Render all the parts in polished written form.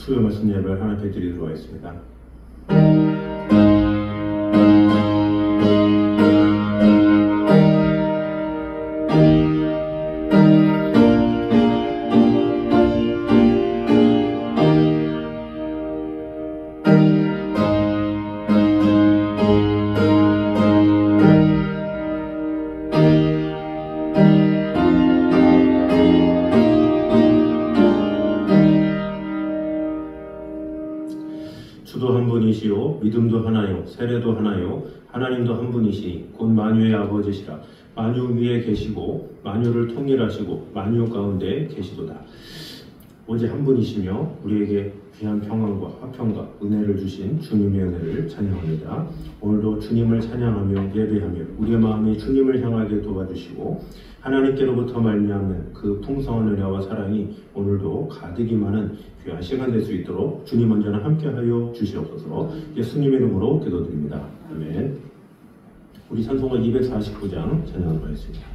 수요 말씀 예배를 하나님께 드리도록 하겠습니다. 주도 한 분이시요 믿음도 하나요 세례도 하나요 하나님도 한 분이시 곧 만유의 아버지시라. 만유 위에 계시고 만유를 통일하시고 만유 가운데 계시도다. 오직 한 분이시며 우리에게 귀한 평안과 화평과 은혜를 주신 주님의 은혜를 찬양합니다. 오늘도 주님을 찬양하며 예배하며 우리의 마음이 주님을 향하게 도와주시고 하나님께로부터 말미암는 그 풍성한 은혜와 사랑이 오늘도 가득히 많은 귀한 시간 될 수 있도록 주님 언제나 함께하여 주시옵소서. 예수님의 이름으로 기도드립니다. 아멘. 우리 찬송가 249장 찬양하도록 하겠습니다.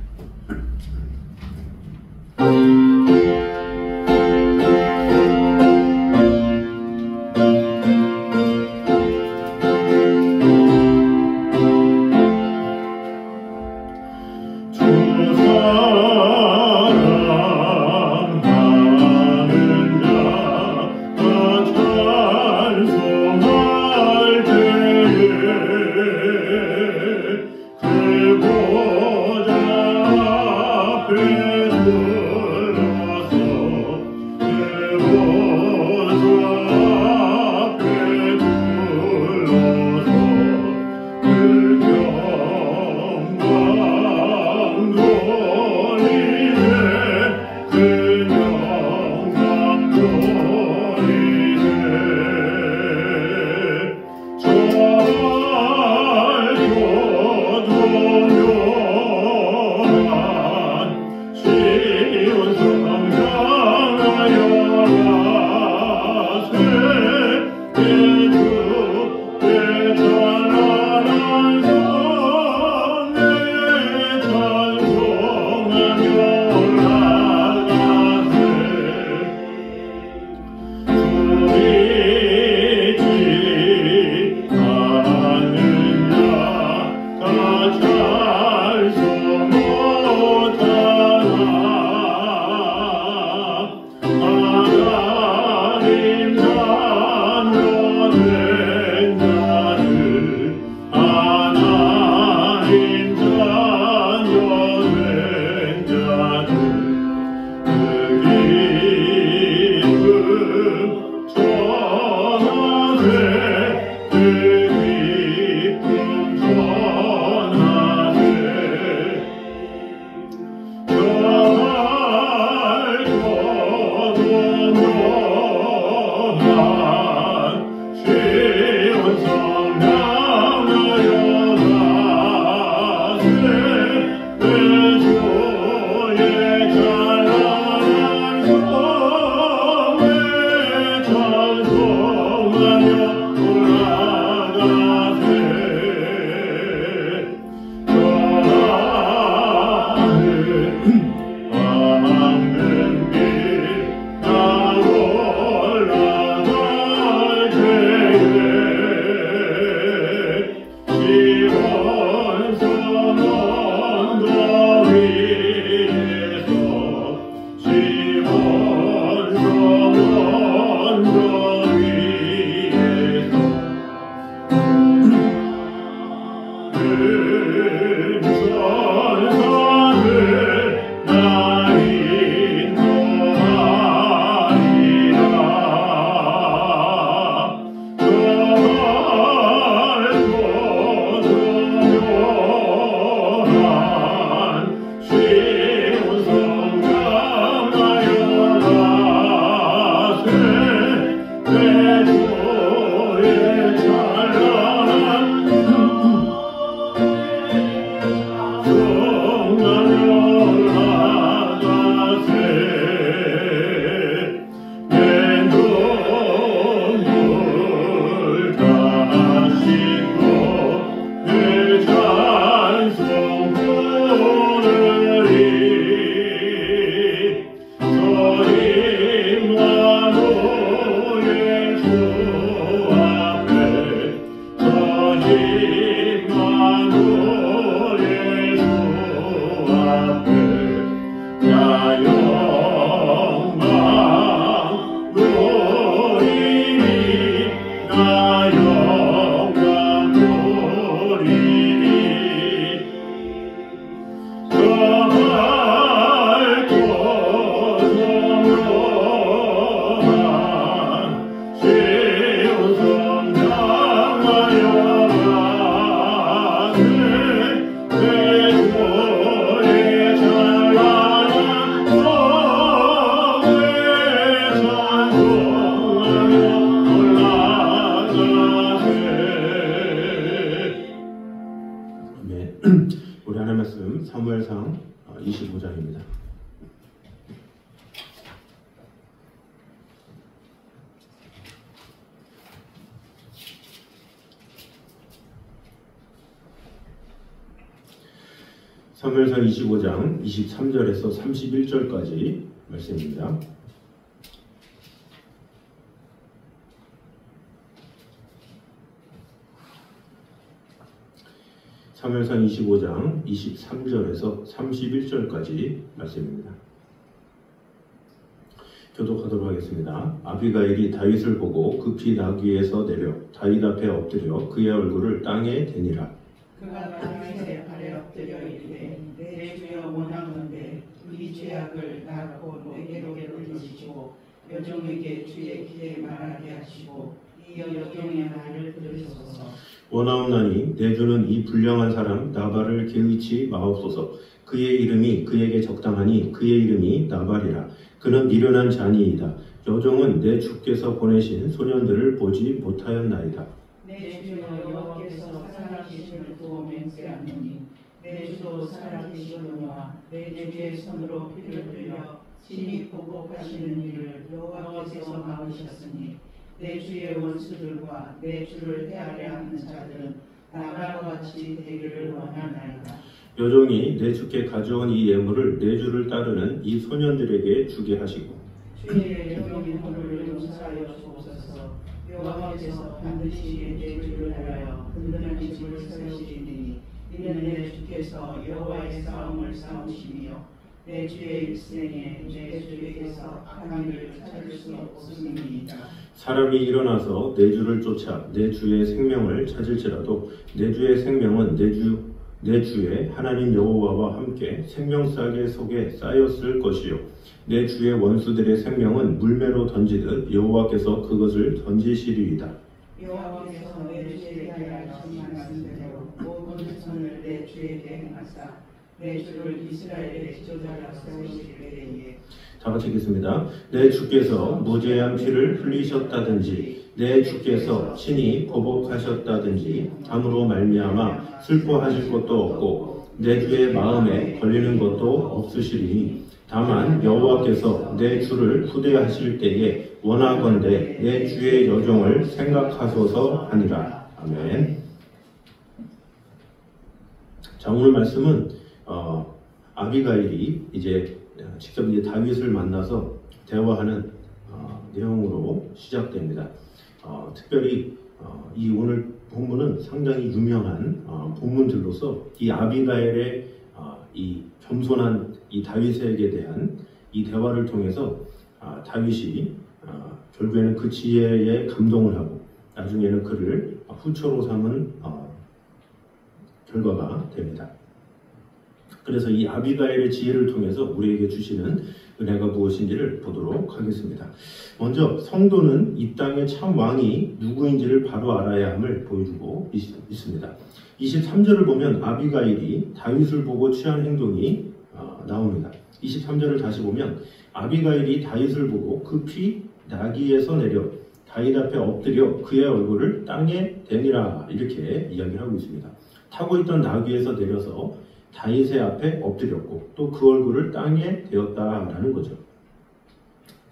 사무엘상 25장입니다. 사무엘상 25장 23절에서 31절까지 말씀입니다. 사무엘상 25장 23절에서 31절까지 말씀입니다. 교독하도록 하겠습니다. 아비가일이 다윗을 보고 급히 나귀에서 내려 다윗 앞에 엎드려 그의 얼굴을 땅에 대니라. 그가 다윗의 발에 엎드려 이르되 내 주여 원하건대 이 죄악을 낳고 내게로 돌리시고 여종에게 주의 길에 말하게 하시고 이 여종의 말을 들으소서. 원하옵나니 내 주는 이 불량한 사람 나발을 개의치 마옵소서. 그의 이름이 그에게 적당하니 그의 이름이 나발이라. 그는 미련한 자니이다. 여종은 내 주께서 보내신 소년들을 보지 못하였나이다. 내 주여 여호와께서 살아계심을 두어 맹세하노니 내 주도 살아계시거니와 내 주의 손으로 피를 흘려 친히 보복하시는 일을 여호와께서 막으셨으니 내 주의 원수들과 내 주를 헤아려 하는 자들은 나발과 같이 되기를 원하나이다. 여종이 내 주께 가져온 이 예물을 내 주를 따르는 이 소년들에게 주게 하시고 주의 여종의 허물을 용서하여 주옵소서. 여호와께서 반드시 내 주를 위하여 든든한 집을 세우시리니 이는 내 주께서 여호와의 싸움을 싸우시며 내 주의 일생에 내 주에게서 악한 일을 찾을 수 없음이니이다. 사람이 일어나서 내 주를 쫓아 내 주의 생명을 찾을지라도 내 주의 생명은 내 주의 하나님 여호와와 함께 생명싸개 속에 쌓였을 것이요 내 주의 원수들의 생명은 물매로 던지듯 여호와께서 그것을 던지시리이다. 여호와께서 내 주에게 하신 말씀대로 모든 선을 내 주에게 행하사 내 주를 이스라엘의 지도자라 세우실 때에. 다 같이 읽겠습니다. 내 주께서 무죄한 피를 흘리셨다든지 내 주께서 친히 보복하셨다든지 함으로 말미암아 슬퍼하실 것도 없고 내 주의 마음에 걸리는 것도 없으시리니 다만 여호와께서 내 주를 후대하실 때에 원하건대 내 주의 여종을 생각하소서 하니라. 아멘. 자, 오늘 말씀은 아비가일이 직접 다윗을 만나서 대화하는 내용으로 시작됩니다. 특별히 이 오늘 본문은 상당히 유명한 본문들로서 이 아비가일의 이 겸손한 이 다윗에게 대한 이 대화를 통해서 다윗이 결국에는 그 지혜에 감동을 하고 나중에는 그를 후처로 삼은 결과가 됩니다. 그래서 이 아비가일의 지혜를 통해서 우리에게 주시는 은혜가 무엇인지를 보도록 하겠습니다. 먼저 성도는 이 땅의 참 왕이 누구인지를 바로 알아야 함을 보여주고 있습니다. 23절을 보면 아비가일이 다윗을 보고 취한 행동이 나옵니다. 23절을 다시 보면 아비가일이 다윗을 보고 급히 나귀에서 내려 다윗 앞에 엎드려 그의 얼굴을 땅에 대니라 이렇게 이야기를 하고 있습니다. 타고 있던 나귀에서 내려서 다윗의 앞에 엎드렸고 또 그 얼굴을 땅에 대었다라는 거죠.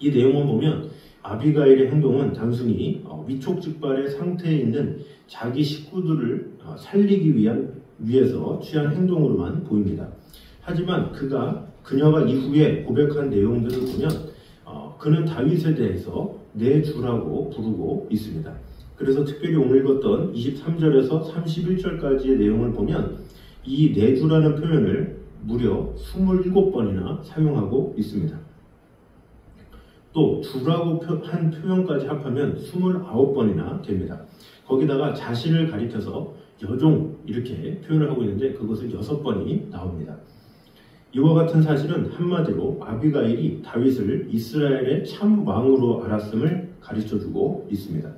이 내용을 보면 아비가일의 행동은 단순히 위촉즉발의 상태에 있는 자기 식구들을 살리기 위해서 취한 행동으로만 보입니다. 하지만 그녀가 이후에 고백한 내용들을 보면 그는 다윗에 대해서 내 주라고 부르고 있습니다. 그래서 특별히 오늘 읽었던 23절에서 31절까지의 내용을 보면 이 내 주라는 표현을 무려 27번이나 사용하고 있습니다. 또 주라고 한 표현까지 합하면 29번이나 됩니다. 거기다가 자신을 가리켜서 여종 이렇게 표현을 하고 있는데 그것은 6번이 나옵니다. 이와 같은 사실은 한마디로 아비가일이 다윗을 이스라엘의 참 왕으로 알았음을 가르쳐주고 있습니다.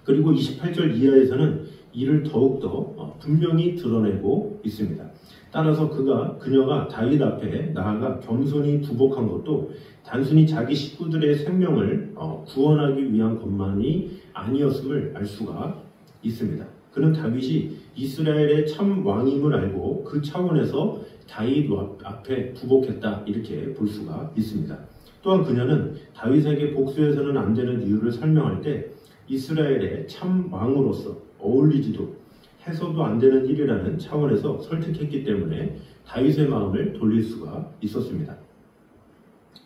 그리고 28절 이하에서는 이를 더욱더 분명히 드러내고 있습니다. 따라서 그녀가 다윗 앞에 나아가 겸손히 부복한 것도 단순히 자기 식구들의 생명을 구원하기 위한 것만이 아니었음을 알 수가 있습니다. 그는 다윗이 이스라엘의 참 왕임을 알고 그 차원에서 다윗 앞에 부복했다 이렇게 볼 수가 있습니다. 또한 그녀는 다윗에게 복수해서는 안 되는 이유를 설명할 때 이스라엘의 참 왕으로서 어울리지도 해서도 안 되는 일이라는 차원에서 설득했기 때문에 다윗의 마음을 돌릴 수가 있었습니다.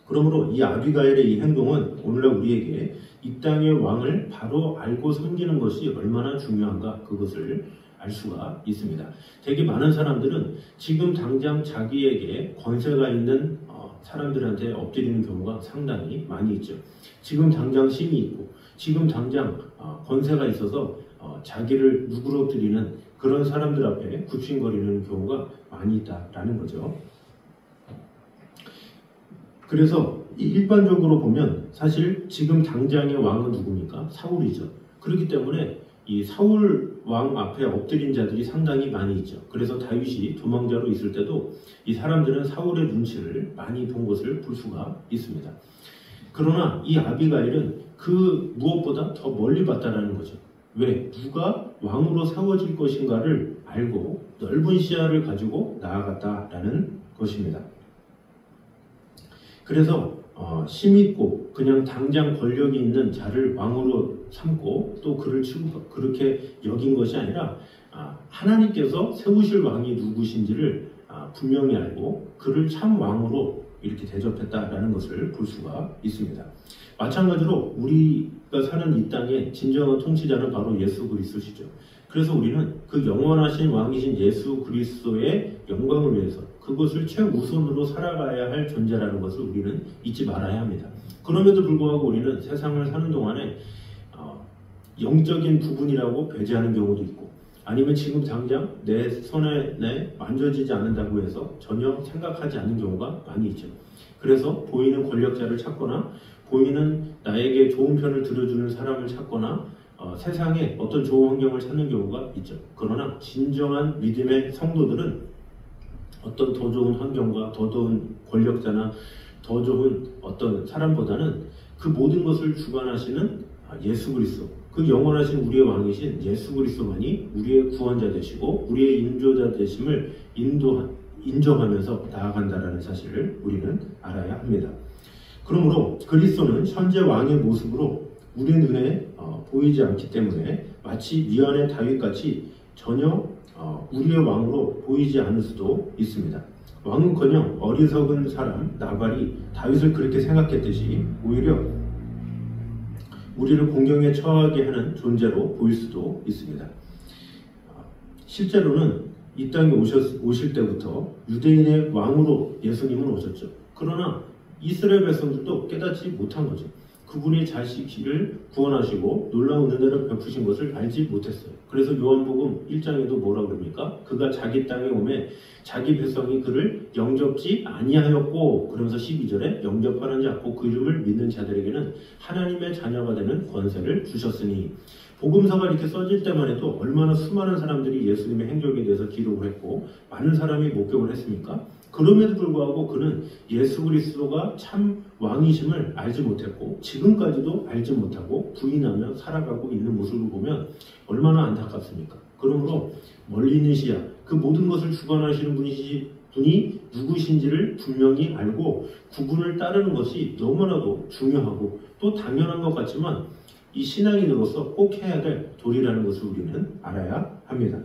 그러므로 이 아비가일의 이 행동은 오늘날 우리에게 이 땅의 왕을 바로 알고 섬기는 것이 얼마나 중요한가 그것을 알 수가 있습니다. 되게 많은 사람들은 지금 당장 자기에게 권세가 있는 사람들한테 엎드리는 경우가 상당히 많이 있죠. 지금 당장 힘이 있고 지금 당장 권세가 있어서 자기를 누그러뜨리는 그런 사람들 앞에 굽신거리는 경우가 많이 있다라는 거죠. 그래서 일반적으로 보면 사실 지금 당장의 왕은 누굽니까? 사울이죠. 그렇기 때문에 이 사울 왕 앞에 엎드린 자들이 상당히 많이 있죠. 그래서 다윗이 도망자로 있을 때도 이 사람들은 사울의 눈치를 많이 본 것을 볼 수가 있습니다. 그러나 이 아비가일은 그 무엇보다 더 멀리 봤다라는 거죠. 왜? 누가 왕으로 세워질 것인가를 알고 넓은 시야를 가지고 나아갔다라는 것입니다. 그래서 힘있고 그냥 당장 권력이 있는 자를 왕으로 삼고 또 그를 그렇게 여긴 것이 아니라 하나님께서 세우실 왕이 누구신지를 분명히 알고 그를 참 왕으로 이렇게 대접했다라는 것을 볼 수가 있습니다. 마찬가지로 우리가 사는 이 땅의 진정한 통치자는 바로 예수 그리스도시죠. 그래서 우리는 그 영원하신 왕이신 예수 그리스도의 영광을 위해서 그것을 최우선으로 살아가야 할 존재라는 것을 우리는 잊지 말아야 합니다. 그럼에도 불구하고 우리는 세상을 사는 동안에 영적인 부분이라고 배제하는 경우도 있고 아니면 지금 당장 내 손에 만져지지 않는다고 해서 전혀 생각하지 않는 경우가 많이 있죠. 그래서 보이는 권력자를 찾거나 보이는 나에게 좋은 편을 들어주는 사람을 찾거나 세상에 어떤 좋은 환경을 찾는 경우가 있죠. 그러나 진정한 믿음의 성도들은 어떤 더 좋은 환경과 더 좋은 권력자나 더 좋은 어떤 사람보다는 그 모든 것을 주관하시는 예수 그리스도, 그 영원하신 우리의 왕이신 예수 그리스도만이 우리의 구원자 되시고 우리의 인도자 되심을 인정하면서 나아간다라는 사실을 우리는 알아야 합니다. 그러므로 그리스도는 현재 왕의 모습으로 우리 눈에 보이지 않기 때문에 마치 미완의 다윗같이 전혀 우리의 왕으로 보이지 않을 수도 있습니다. 왕은커녕 어리석은 사람 나발이 다윗을 그렇게 생각했듯이 오히려 우리를 공경에 처하게 하는 존재로 보일 수도 있습니다. 실제로는 이 땅에 오실 때부터 유대인의 왕으로 예수님은 오셨죠. 그러나 이스라엘 백성들도 깨닫지 못한 거죠. 그분이 자식을 구원하시고 놀라운 은혜를 베푸신 것을 알지 못했어요. 그래서 요한복음 1장에도 뭐라고 그럽니까? 그가 자기 땅에 오매 자기 백성이 그를 영접지 아니하였고, 그러면서 12절에 영접하는지 않고 그 이름을 믿는 자들에게는 하나님의 자녀가 되는 권세를 주셨으니, 복음서가 이렇게 써질 때만 해도 얼마나 수많은 사람들이 예수님의 행적에 대해서 기록을 했고 많은 사람이 목격을 했습니까? 그럼에도 불구하고 그는 예수 그리스도가 참 왕이심을 알지 못했고 지금까지도 알지 못하고 부인하며 살아가고 있는 모습을 보면 얼마나 안타깝습니까? 그러므로 멀리 있는 시야, 그 모든 것을 주관하시는 분이 누구신지를 분명히 알고 그분을 따르는 것이 너무나도 중요하고 또 당연한 것 같지만 이 신앙인으로서 꼭 해야 될 도리라는 것을 우리는 알아야 합니다.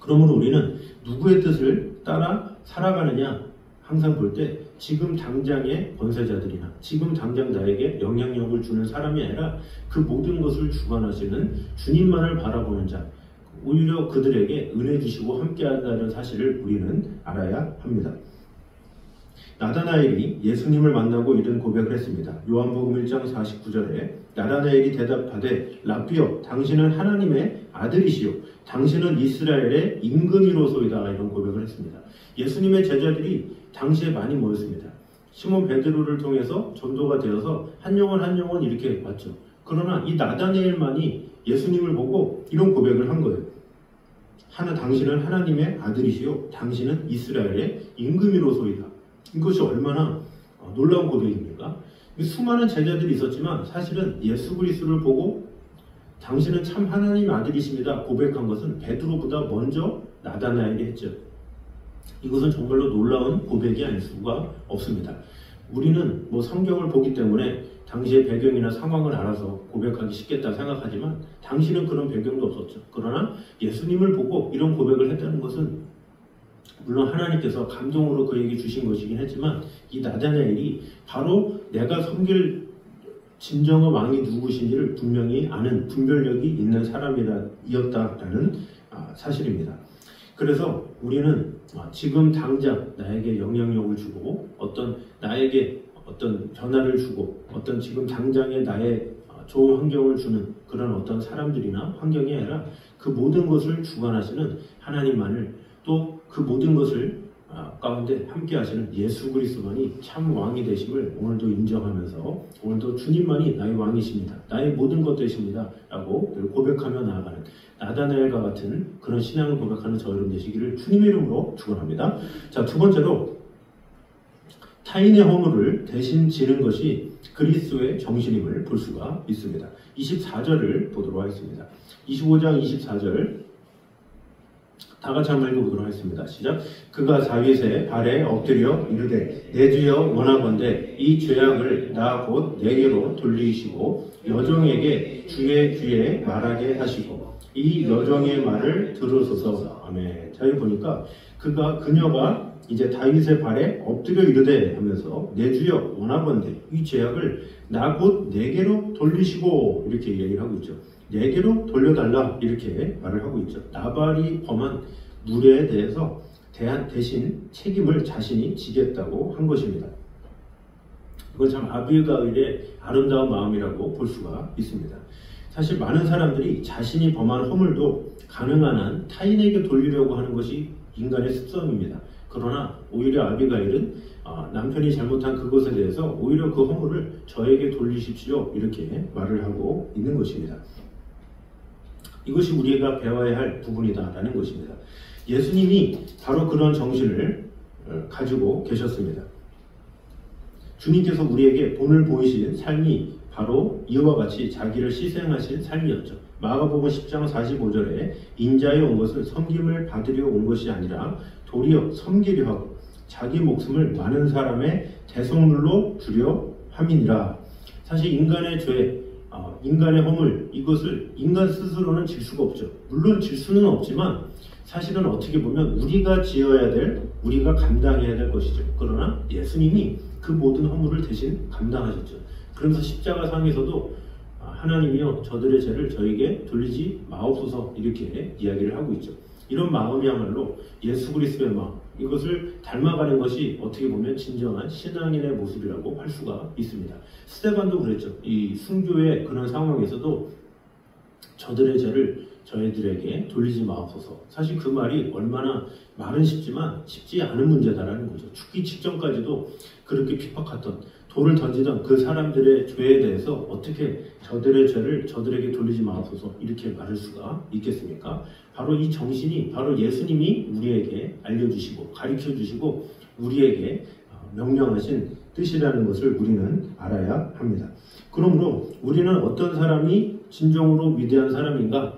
그러므로 우리는 누구의 뜻을 따라 살아가느냐 항상 볼 때 지금 당장의 권세자들이나 지금 당장 나에게 영향력을 주는 사람이 아니라 그 모든 것을 주관하시는 주님만을 바라보는 자, 오히려 그들에게 은혜 주시고 함께한다는 사실을 우리는 알아야 합니다. 나다나엘이 예수님을 만나고 이런 고백을 했습니다. 요한복음 1장 49절에 나다나엘이 대답하되 라삐여 당신은 하나님의 아들이시요 당신은 이스라엘의 임금이로소이다, 이런 고백을 했습니다. 예수님의 제자들이 당시에 많이 모였습니다. 시몬 베드로를 통해서 전도가 되어서 한 영혼 이렇게 왔죠. 그러나 이 나다나엘만이 예수님을 보고 이런 고백을 한 거예요. 당신은 하나님의 아들이시요 당신은 이스라엘의 임금이로소이다. 이것이 얼마나 놀라운 고백입니까? 수많은 제자들이 있었지만 사실은 예수 그리스도를 보고 당신은 참 하나님 아들이십니다 고백한 것은 베드로보다 먼저 나다나엘이 했죠. 이것은 정말로 놀라운 고백이 아닐 수가 없습니다. 우리는 성경을 보기 때문에 당시의 배경이나 상황을 알아서 고백하기 쉽겠다 생각하지만 당시는 그런 배경도 없었죠. 그러나 예수님을 보고 이런 고백을 했다는 것은 물론 하나님께서 감동으로 그에게 주신 것이긴 했지만 이 나다나엘이 바로 내가 섬길 진정한 왕이 누구신지를 분명히 아는 분별력이 있는 사람이었다라는 사실입니다. 그래서 우리는 지금 당장 나에게 영향력을 주고 나에게 어떤 변화를 주고 지금 당장의 나의 좋은 환경을 주는 그런 어떤 사람들이나 환경이 아니라 그 모든 것을 주관하시는 하나님만을 또 그 모든 것을 가운데 함께 하시는 예수 그리스도만이 참 왕이 되심을 오늘도 인정하면서 오늘도 주님만이 나의 왕이십니다. 나의 모든 것 되십니다. 라고 고백하며 나아가는 나다나엘과 같은 그런 신앙을 고백하는 저 여러분 되시기를 주님의 이름으로 축원합니다. 자, 두 번째로 타인의 허물을 대신 지는 것이 그리스도의 정신임을 볼 수가 있습니다. 24절을 보도록 하겠습니다. 25장 24절 다 같이 한번 읽어보도록 하겠습니다. 시작. 그가 다윗의 발에 엎드려 이르되 내 주여 원하건대 이 죄악을 나 곧 내게로 돌리시고 여종에게 주의 귀에 말하게 하시고 이 여종의 말을 들으소서. 아멘. 자, 여기 보니까 그녀가 이제 다윗의 발에 엎드려 이르되 하면서 내 주여 원하건대 이 죄악을 나 곧 내게로 돌리시고 이렇게 얘기를 하고 있죠. 내게로 돌려달라 이렇게 말을 하고 있죠. 나발이 범한 무례에 대해서 대신 책임을 자신이 지겠다고 한 것입니다. 이건 참 아비가일의 아름다운 마음이라고 볼 수가 있습니다. 사실 많은 사람들이 자신이 범한 허물도 가능한 한 타인에게 돌리려고 하는 것이 인간의 습성입니다. 그러나 오히려 아비가일은 남편이 잘못한 그것에 대해서 오히려 그 허물을 저에게 돌리십시오 이렇게 말을 하고 있는 것입니다. 이것이 우리가 배워야 할 부분이다라는 것입니다. 예수님이 바로 그런 정신을 가지고 계셨습니다. 주님께서 우리에게 본을 보이신 삶이 바로 이와 같이 자기를 희생하신 삶이었죠. 마가복음 10장 45절에 인자에 온 것은 섬김을 받으려 온 것이 아니라 도리어 섬기려 하고 자기 목숨을 많은 사람의 대속물로 주려 함이니라. 사실 인간의 죄, 인간의 허물, 이것을 인간 스스로는 질 수가 없죠. 물론 질 수는 없지만 사실은 어떻게 보면 우리가 지어야 될, 우리가 감당해야 될 것이죠. 그러나 예수님이 그 모든 허물을 대신 감당하셨죠. 그러면서 십자가상에서도 하나님이여 저들의 죄를 저에게 돌리지 마옵소서 이렇게 이야기를 하고 있죠. 이런 마음이야말로 예수 그리스도의 마음, 이것을 닮아가는 것이 어떻게 보면 진정한 신앙인의 모습이라고 할 수가 있습니다. 스데반도 그랬죠. 이 순교의 그런 상황에서도 저들의 죄를 저희들에게 돌리지 마옵소서. 사실 그 말이 얼마나 말은 쉽지만 쉽지 않은 문제다라는 거죠. 죽기 직전까지도 그렇게 핍박하던, 돌을 던지던 그 사람들의 죄에 대해서 어떻게 저들의 죄를 저들에게 돌리지 마옵소서 이렇게 말할 수가 있겠습니까? 바로 이 정신이 바로 예수님이 우리에게 알려주시고 가르쳐주시고 우리에게 명령하신 뜻이라는 것을 우리는 알아야 합니다. 그러므로 우리는 어떤 사람이 진정으로 위대한 사람인가,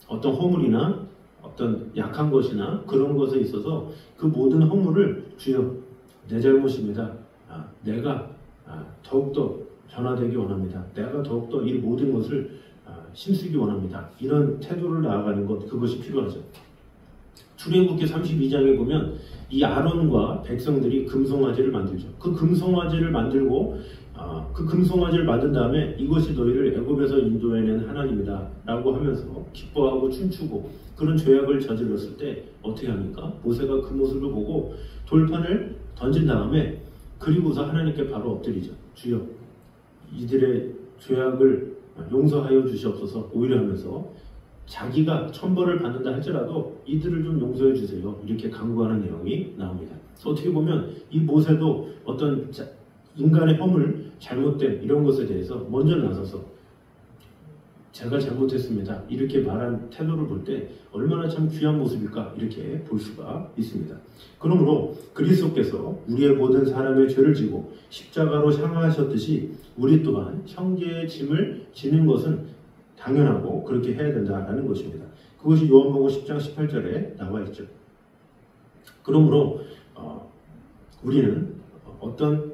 어떤 허물이나 어떤 약한 것이나 그런 것에 있어서 그 모든 허물을 주여 내 잘못입니다. 내가 더욱더 변화되기 원합니다. 내가 더욱더 이 모든 것을 힘쓰기 원합니다. 이런 태도를 나아가는 것, 그것이 필요하죠. 출애굽기 32장에 보면 이 아론과 백성들이 금송아지를 만들죠. 그 금송아지를 만들고 그 금송아지를 만든 다음에 이것이 너희를 애굽에서 인도해낸 하나님이다 라고 하면서 기뻐하고 춤추고 그런 죄악을 저질렀을 때 어떻게 합니까? 모세가 그 모습을 보고 돌판을 던진 다음에 그리고서 하나님께 바로 엎드리죠. 주여 이들의 죄악을 용서하여 주시옵소서 오히려 하면서 자기가 천벌을 받는다 할지라도 이들을 좀 용서해 주세요 이렇게 간구하는 내용이 나옵니다. 어떻게 보면 이 모세도 어떤 인간의 허물, 잘못된 이런 것에 대해서 먼저 나서서 제가 잘못했습니다 이렇게 말한 태도를 볼 때 얼마나 참 귀한 모습일까 이렇게 볼 수가 있습니다. 그러므로 그리스도께서 우리의 모든 사람의 죄를 지고 십자가로 향하셨듯이 우리 또한 형제의 짐을 지는 것은 당연하고 그렇게 해야 된다라는 것입니다. 그것이 요한복음 10장 18절에 나와 있죠. 그러므로 우리는 어떤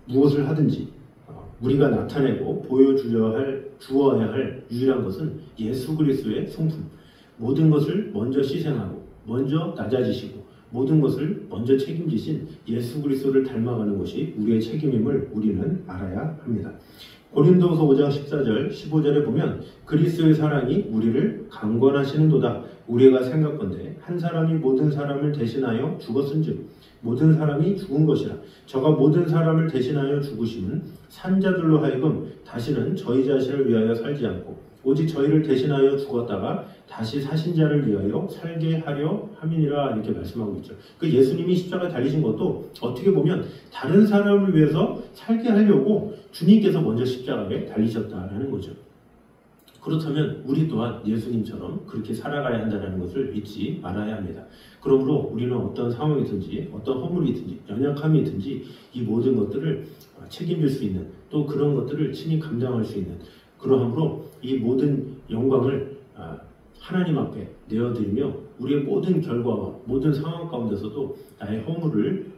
무엇을 하든지 우리가 나타내고 주어야 할 유일한 것은 예수 그리스도의 성품, 모든 것을 먼저 희생하고 먼저 낮아지시고 모든 것을 먼저 책임지신 예수 그리스도를 닮아가는 것이 우리의 책임임을 우리는 알아야 합니다. 고린도후서 5장 14절 15절에 보면 그리스도의 사랑이 우리를 강권하시는도다. 우리가 생각건대 한 사람이 모든 사람을 대신하여 죽었은즉 모든 사람이 죽은 것이라. 저가 모든 사람을 대신하여 죽으심은 산자들로 하여금 다시는 저희 자신을 위하여 살지 않고 오직 저희를 대신하여 죽었다가 다시 사신 자를 위하여 살게 하려 함이니라. 이렇게 말씀하고 있죠. 그 예수님이 십자가에 달리신 것도 어떻게 보면 다른 사람을 위해서 살게 하려고 주님께서 먼저 십자가에 달리셨다라는 거죠. 그렇다면 우리 또한 예수님처럼 그렇게 살아가야 한다는 것을 잊지 말아야 합니다. 그러므로 우리는 어떤 상황이든지 어떤 허물이든지 연약함이든지 이 모든 것들을 책임질 수 있는, 또 그런 것들을 친히 감당할 수 있는, 그러함으로 이 모든 영광을 하나님 앞에 내어드리며 우리의 모든 결과와 모든 상황 가운데서도 나의 허물을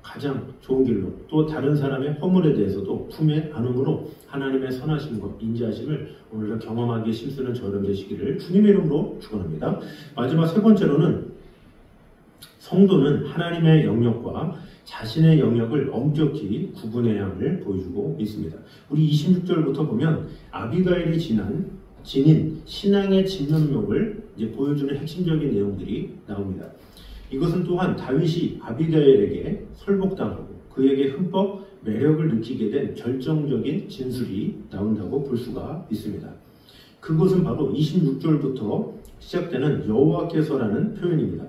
가장 좋은 길로, 또 다른 사람의 허물에 대해서도 품에 안음으로 하나님의 선하심과 인자하심을 오늘도 경험하기에 힘쓰는 저런 되시기를 주님의 이름으로 축원합니다. 마지막 세 번째로는 성도는 하나님의 영역과 자신의 영역을 엄격히 구분해야 함을 보여주고 있습니다. 우리 26절부터 보면 아비가일이 지닌 신앙의 진면목을 보여주는 핵심적인 내용들이 나옵니다. 이것은 또한 다윗이 아비가일에게 설복당하고 그에게 흠뻑 매력을 느끼게 된 결정적인 진술이 나온다고 볼 수가 있습니다. 그것은 바로 26절부터 시작되는 여호와께서라는 표현입니다.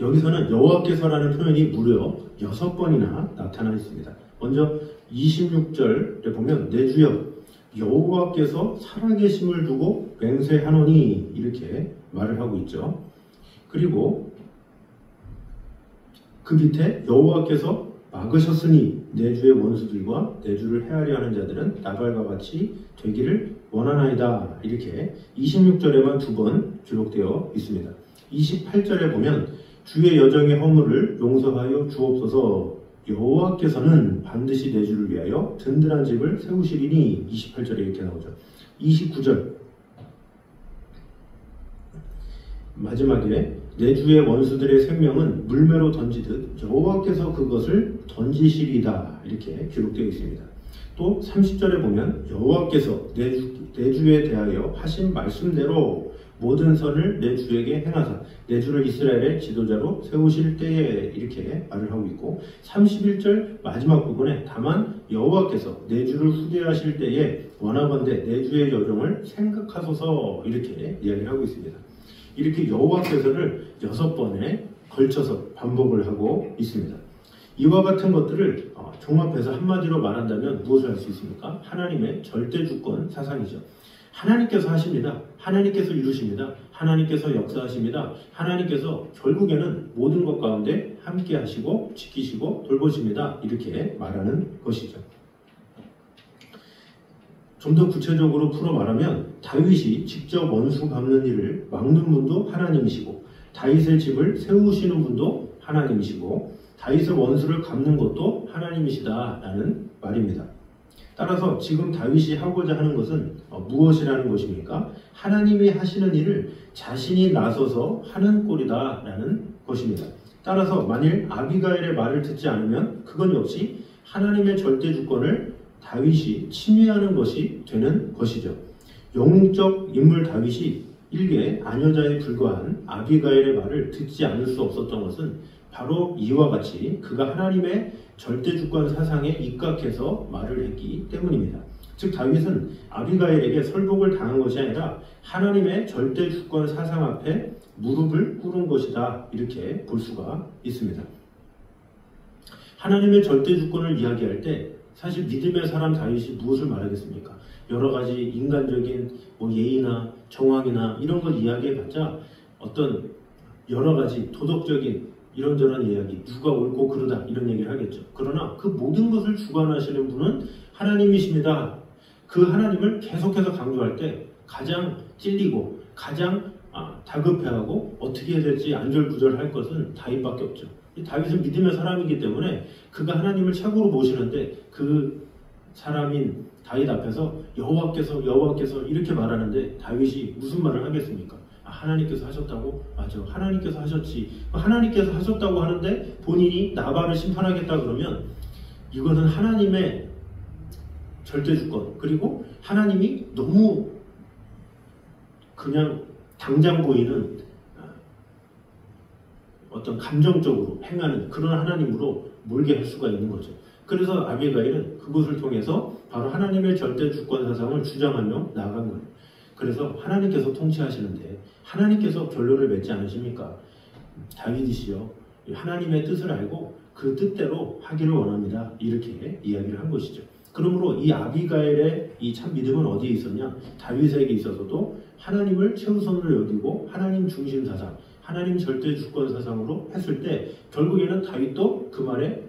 여기서는 여호와께서라는 표현이 무려 6번이나 나타나 있습니다. 먼저 26절에 보면 내 주여 여호와께서 살아계심을 두고 맹세하노니 이렇게 말을 하고 있죠. 그리고 그 밑에 여호와께서 막으셨으니 내 주의 원수들과 내 주를 헤아려 하는 자들은 나발과 같이 되기를 원하나이다. 이렇게 26절에만 2번 기록되어 있습니다. 28절에 보면 주의 여정의 허물을 용서하여 주옵소서. 여호와께서는 반드시 내 주를 위하여 든든한 집을 세우시리니 28절에 이렇게 나오죠. 29절 마지막에 내 주의 원수들의 생명은 물매로 던지듯 여호와께서 그것을 던지시리다. 이렇게 기록되어 있습니다. 또 30절에 보면 여호와께서 내 주에 대하여 하신 말씀대로 모든 선을 내 주에게 행하사 내 주를 이스라엘의 지도자로 세우실 때에 이렇게 말을 하고 있고 31절 마지막 부분에 다만 여호와께서 내 주를 후대하실 때에 원하건대 내 주의 여정을 생각하소서 이렇게 이야기를 하고 있습니다. 이렇게 여호와께서를 6번에 걸쳐서 반복을 하고 있습니다. 이와 같은 것들을 종합해서 한마디로 말한다면 무엇을 할 수 있습니까? 하나님의 절대 주권 사상이죠. 하나님께서 하십니다. 하나님께서 이루십니다. 하나님께서 역사하십니다. 하나님께서 결국에는 모든 것 가운데 함께 하시고 지키시고 돌보십니다. 이렇게 말하는 것이죠. 좀 더 구체적으로 풀어 말하면 다윗이 직접 원수 갚는 일을 막는 분도 하나님이시고 다윗의 집을 세우시는 분도 하나님이시고 다윗의 원수를 갚는 것도 하나님이시다라는 말입니다. 따라서 지금 다윗이 하고자 하는 것은 무엇이라는 것입니까? 하나님이 하시는 일을 자신이 나서서 하는 꼴이다라는 것입니다. 따라서 만일 아비가일의 말을 듣지 않으면 그건 역시 하나님의 절대 주권을 다윗이 침해하는 것이 되는 것이죠. 영웅적 인물 다윗이 일개 아녀자에 불과한 아비가일의 말을 듣지 않을 수 없었던 것은 바로 이와 같이 그가 하나님의 절대주권 사상에 입각해서 말을 했기 때문입니다. 즉 다윗은 아비가일에게 설복을 당한 것이 아니라 하나님의 절대주권 사상 앞에 무릎을 꿇은 것이다 이렇게 볼 수가 있습니다. 하나님의 절대주권을 이야기할 때 사실 믿음의 사람 다윗이 무엇을 말하겠습니까? 여러 가지 인간적인 예의나 정황이나 이런 걸 이야기해봤자 어떤 여러 가지 도덕적인 이런저런 이야기, 누가 옳고 그르다 이런 얘기를 하겠죠. 그러나 그 모든 것을 주관하시는 분은 하나님이십니다. 그 하나님을 계속해서 강조할 때 가장 찔리고 가장 다급해하고 어떻게 해야 될지 안절부절할 것은 다윗밖에 없죠. 다윗은 믿음의 사람이기 때문에 그가 하나님을 최고로 모시는데 그 사람인 다윗 앞에서 여호와께서 이렇게 말하는데 다윗이 무슨 말을 하겠습니까? 하나님께서 하셨다고? 맞아, 하나님께서 하셨지. 하나님께서 하셨다고 하는데 본인이 나발을 심판하겠다 그러면 이거는 하나님의 절대주권, 그리고 하나님이 너무 그냥 당장 보이는 어떤 감정적으로 행하는 그런 하나님으로 몰게 할 수가 있는 거죠. 그래서 아비가일은 그것을 통해서 바로 하나님의 절대주권 사상을 주장하며 나아간 거예요. 그래서 하나님께서 통치하시는데 하나님께서 결론을 맺지 않으십니까? 다윗이시여, 하나님의 뜻을 알고 그 뜻대로 하기를 원합니다. 이렇게 이야기를 한 것이죠. 그러므로 이 아비가일의 이 참 믿음은 어디에 있었냐? 다윗에게 있어서도 하나님을 최우선으로 여기고 하나님 중심 사상, 하나님 절대 주권 사상으로 했을 때 결국에는 다윗도 그 말에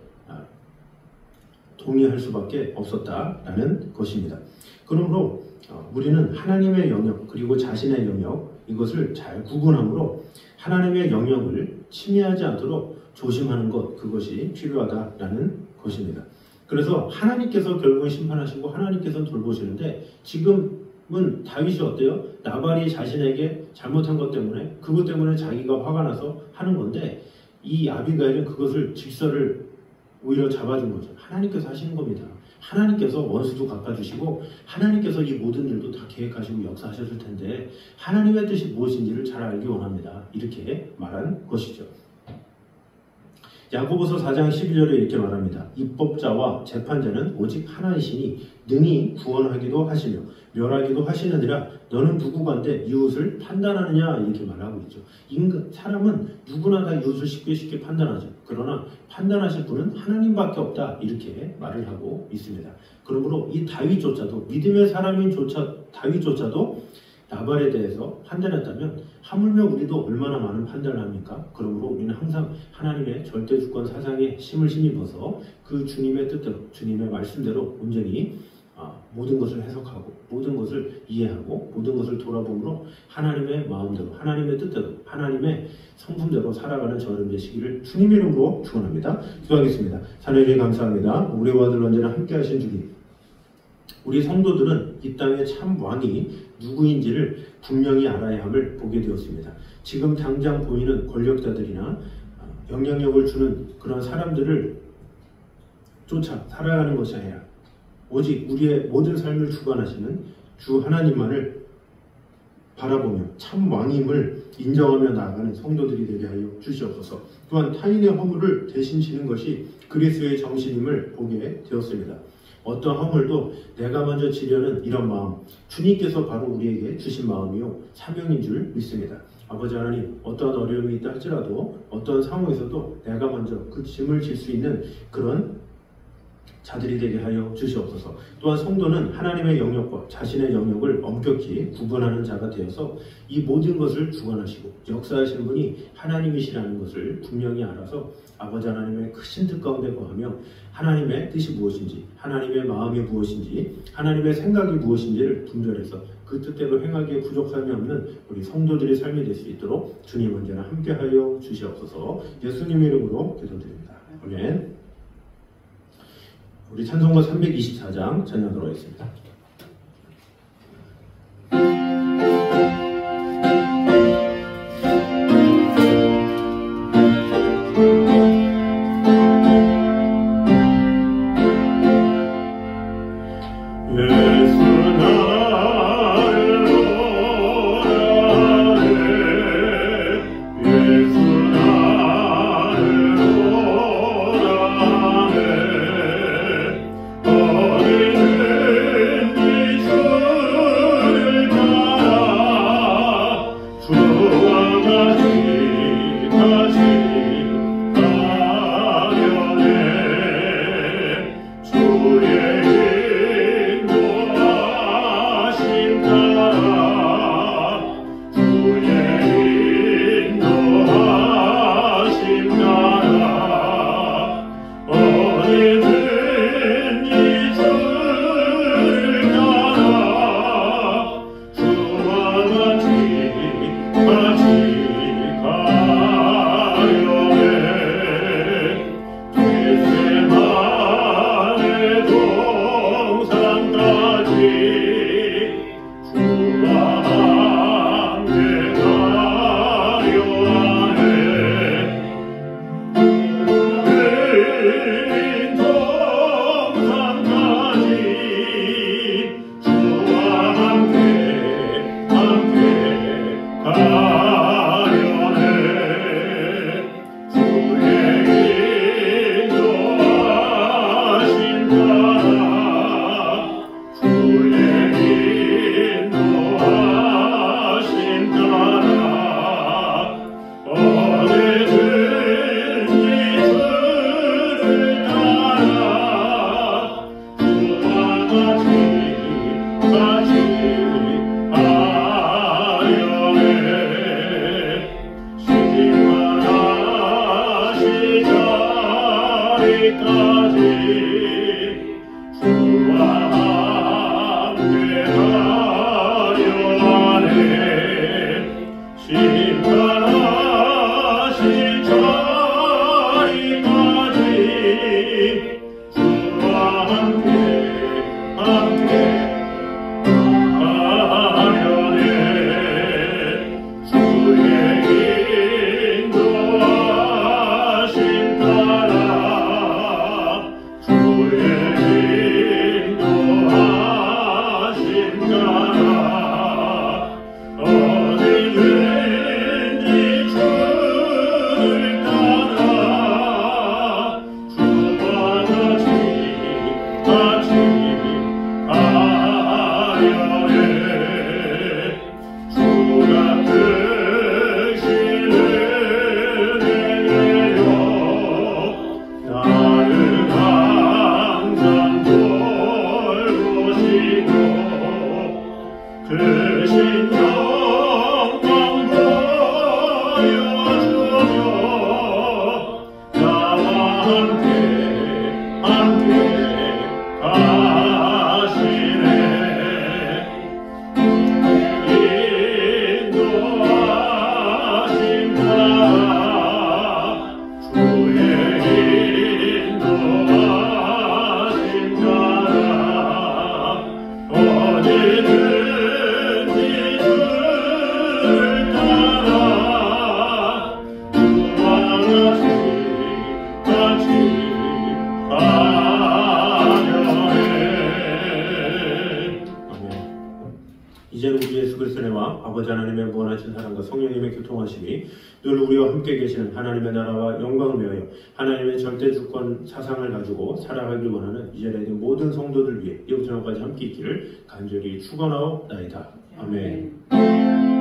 동의할 수밖에 없었다라는 것입니다. 그러므로 우리는 하나님의 영역 그리고 자신의 영역 이것을 잘 구분함으로 하나님의 영역을 침해하지 않도록 조심하는 것, 그것이 필요하다라는 것입니다. 그래서 하나님께서 결국은 심판하시고 하나님께서는 돌보시는데 지금은 다윗이 어때요? 나발이 자신에게 잘못한 것 때문에 그것 때문에 자기가 화가 나서 하는 건데 이 아비가일은 그것을 직설을 오히려 잡아준 거죠. 하나님께서 하시는 겁니다. 하나님께서 원수도 갚아주시고 하나님께서 이 모든 일도 다 계획하시고 역사하셨을 텐데 하나님의 뜻이 무엇인지를 잘 알기 원합니다. 이렇게 말한 것이죠. 야고보서 4장 12절에 이렇게 말합니다. 입법자와 재판자는 오직 하나이시니 능히 구원하기도 하시며 멸하기도 하시느니라. 너는 누구간데 이웃을 판단하느냐 이렇게 말하고 있죠. 사람은 누구나 다 이웃을 쉽게 판단하죠. 그러나 판단하실 분은 하나님밖에 없다 이렇게 말을 하고 있습니다. 그러므로 이 다윗조차도 믿음의 사람인 다윗조차도 나발에 대해서 판단했다면 하물며 우리도 얼마나 많은 판단을 합니까? 그러므로 우리는 항상 하나님의 절대주권 사상에 힘을 힘입어서 그 주님의 뜻대로 주님의 말씀대로 온전히 모든 것을 해석하고 모든 것을 이해하고 모든 것을 돌아보므로 하나님의 마음대로 하나님의 뜻대로 하나님의 성품대로 살아가는 저는 되시기를 주님의 이름으로 축원합니다. 기도하겠습니다. 하나님 감사합니다. 우리와 늘 언제나 함께 하신 주님, 우리 성도들은 이 땅의 참 왕이 누구인지를 분명히 알아야 함을 보게 되었습니다. 지금 당장 보이는 권력자들이나 영향력을 주는 그런 사람들을 쫓아 살아가는 것이 아니라 오직 우리의 모든 삶을 주관하시는 주 하나님만을 바라보며 참 왕임을 인정하며 나아가는 성도들이 되게 하여 주시옵소서. 또한 타인의 허물을 대신 지는 것이 그리스도의 정신임을 보게 되었습니다. 어떤 허물도 내가 먼저 지려는 이런 마음, 주님께서 바로 우리에게 주신 마음이요 사명인 줄 믿습니다. 아버지 하나님, 어떠한 어려움이 있다 할지라도 어떤 상황에서도 내가 먼저 그 짐을 질 수 있는 그런 자들이 되게 하여 주시옵소서. 또한 성도는 하나님의 영역과 자신의 영역을 엄격히 구분하는 자가 되어서 이 모든 것을 주관하시고 역사하시는 분이 하나님이시라는 것을 분명히 알아서 아버지 하나님의 크신 뜻 가운데 거하며 하나님의 뜻이 무엇인지, 하나님의 마음이 무엇인지, 하나님의 생각이 무엇인지를 분별해서 그 뜻대로 행하기에 부족함이 없는 우리 성도들의 삶이 될 수 있도록 주님 언제나 함께하여 주시옵소서. 예수님의 이름으로 기도드립니다. 아멘. 우리 찬송가 324장 찬양하도록 하겠습니다. 어린은 이제는 우리 예수 그리스도의 은혜와 아버지 하나님의 무한하신 사랑과 성령님의 교통하심이 늘 우리와 함께 계시는 하나님의 나라와 영광을 위하여 하나님의 절대 주권 사상을 가지고 살아가길 원하는 이제는 모든 성도들 위해 영생까지 함께 있기를 간절히 축원하옵나이다. 아멘.